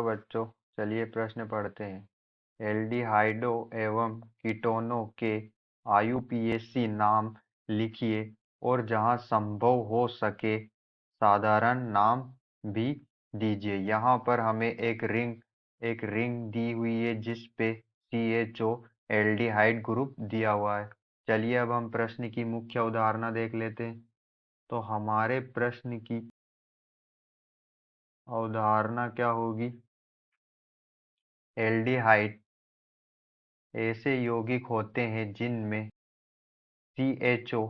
बच्चों, चलिए प्रश्न पढ़ते हैं। एल्डिहाइडों एवं कीटोनों के आईयूपीएसी नाम लिखिए और जहां संभव हो सके साधारण नाम भी दीजिए। यहाँ पर हमें एक रिंग दी हुई है जिस पे CHO एल्डिहाइड ग्रुप दिया हुआ है। चलिए अब हम प्रश्न की मुख्य अवधारणा देख लेते हैं। तो हमारे प्रश्न की अवधारणा क्या होगी? एल्डिहाइड ऐसे यौगिक होते हैं जिनमें CHO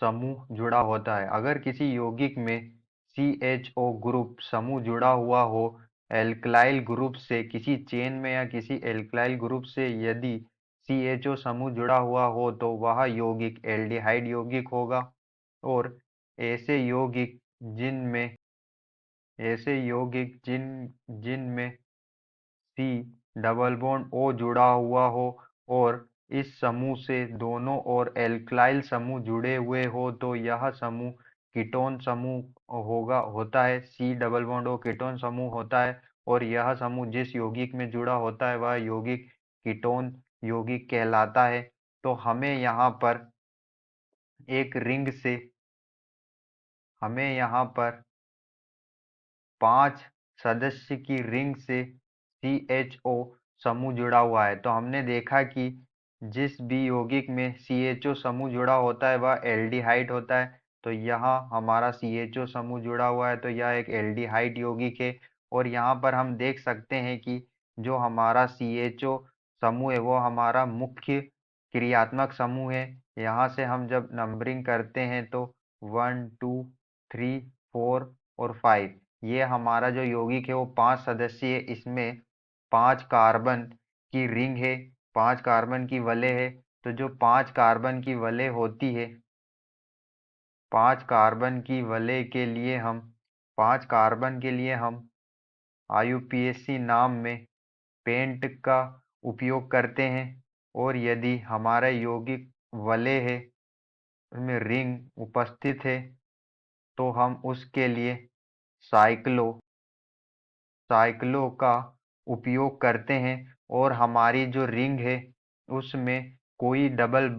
समूह जुड़ा होता है। अगर किसी यौगिक में CHO ग्रुप समूह जुड़ा हुआ हो एल्कलाइल ग्रुप से किसी चेन में या किसी एल्कलाइल ग्रुप से यदि CHO समूह जुड़ा हुआ हो तो वह यौगिक एल्डिहाइड यौगिक होगा। और ऐसे यौगिक जिनमें ऐसे यौगिक जिनमें C डबल बॉन्ड O जुड़ा हुआ हो और इस समूह से दोनों ओर एल्कलाइल समूह जुड़े हुए हो तो यह समूह कीटोन समूह होता है। C double bond O ketone समूह होता है और यह समूह जिस यौगिक में जुड़ा होता है वह यौगिक कीटोन यौगिक कहलाता है। तो एक रिंग से हमें यहाँ पर 5 सदस्य की रिंग से CHO समूह जुड़ा हुआ है। तो हमने देखा कि जिस भी यौगिक में CHO समूह जुड़ा होता है वह एल्डिहाइड होता है। तो यहाँ हमारा CHO समूह जुड़ा हुआ है तो यह एक एल्डिहाइड यौगिक है। और यहाँ पर हम देख सकते हैं कि जो हमारा CHO समूह है वो हमारा मुख्य क्रियात्मक समूह है। यहाँ से हम जब नंबरिंग करते हैं तो 1 2 3 4 और 5 ये हमारा जो यौगिक है वो 5 सदस्यीय है। इसमें 5 कार्बन की रिंग है, 5 कार्बन की वलय है। तो जो 5 कार्बन की वलय होती है 5 कार्बन की वलय के लिए हम 5 कार्बन के लिए हम आईयूपीएसी नाम में पेंट का उपयोग करते हैं। और यदि हमारा यौगिक वलय है उसमें रिंग उपस्थित है तो हम उसके लिए साइक्लो साइक्लो का उपयोग करते हैं। और हमारी जो रिंग है उसमें कोई डबल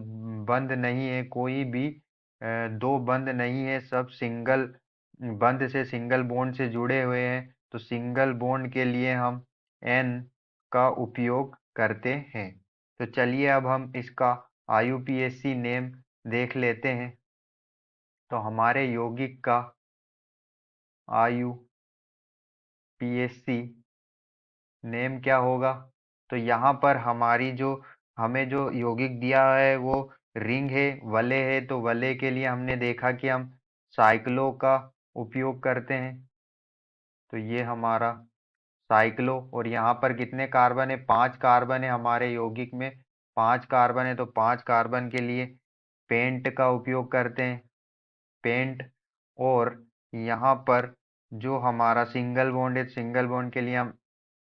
बंद नहीं है, कोई भी दो बंद नहीं है, सब सिंगल बंद से सिंगल बॉन्ड से जुड़े हुए हैं। तो सिंगल बॉन्ड के लिए हम N का उपयोग करते हैं। तो चलिए अब हम इसका आईयूपीएसी नेम देख लेते हैं। तो हमारे यौगिक का आईयूपीएसी नेम क्या होगा? तो यहाँ पर हमें जो यौगिक दिया है वो रिंग है, वलय है। तो वलय के लिए हमने देखा कि हम साइक्लो का उपयोग करते हैं। तो ये हमारा साइक्लो। और यहाँ पर कितने कार्बन है? 5 कार्बन है हमारे यौगिक में। 5 कार्बन है तो 5 कार्बन के लिए पेंट का उपयोग करते हैं, पेंट। और यहाँ पर जो हमारा सिंगल बॉन्ड है सिंगल बॉन्ड के लिए हम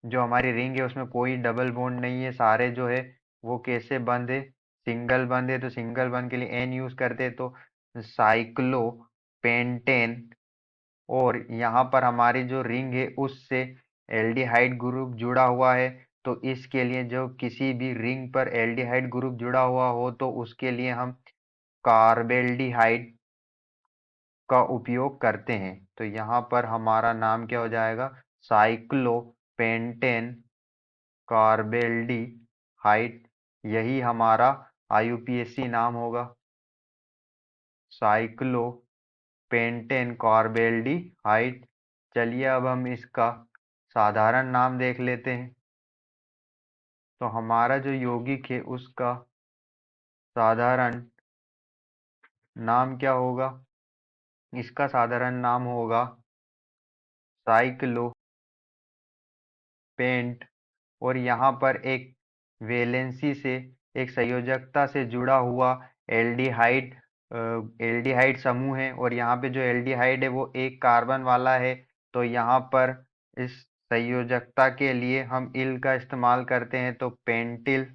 जो हमारी रिंग है उसमें कोई डबल बॉन्ड नहीं है, सारे जो है वो कैसे बंद है? सिंगल बंद है। तो सिंगल बंद के लिए एन यूज करते हैं तो साइक्लो पेंटेन। और यहाँ पर हमारी जो रिंग है उससे एल्डिहाइड ग्रुप जुड़ा हुआ है। तो इसके लिए जो किसी भी रिंग पर एल्डिहाइड ग्रुप जुड़ा हुआ हो तो उसके लिए हम कार्बेल्डिहाइड का उपयोग करते हैं। तो यहाँ पर हमारा नाम क्या हो जाएगा? Cyclopentane carbaldehyde. यही हमारा आईयूपीएसी नाम होगा, साइक्लोपेंटेन कार्बेल्डिहाइड। चलिए अब हम इसका साधारण नाम देख लेते हैं। तो हमारा जो यौगिक है उसका साधारण नाम क्या होगा? इसका साधारण नाम होगा साइक्लो पेंट। और यहाँ पर एक वैलेंसी से एक संयोजकता से जुड़ा हुआ एल्डिहाइड एल्डिहाइड समूह है। और यहाँ पे जो एल्डिहाइड है वो एक कार्बन वाला है। तो यहाँ पर इस संयोजकता के लिए हम इल का इस्तेमाल करते हैं तो पेंटिल।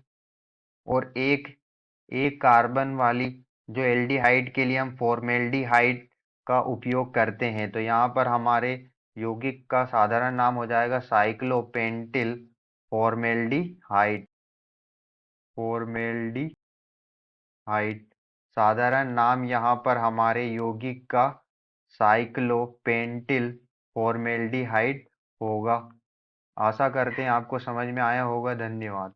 और एक कार्बन वाली जो एल्डिहाइड के लिए हम फॉर्मेल्डिहाइड का उपयोग करते हैं। तो यहाँ पर हमारे यौगिक का साधारण नाम हो जाएगा साइक्लोपेंटिल फॉर्मेल्डिहाइड। फॉर्मेल्डिहाइड साधारण नाम यहाँ पर हमारे यौगिक का साइक्लोपेंटिल फॉर्मेल्डिहाइड होगा। आशा करते हैं आपको समझ में आया होगा। धन्यवाद।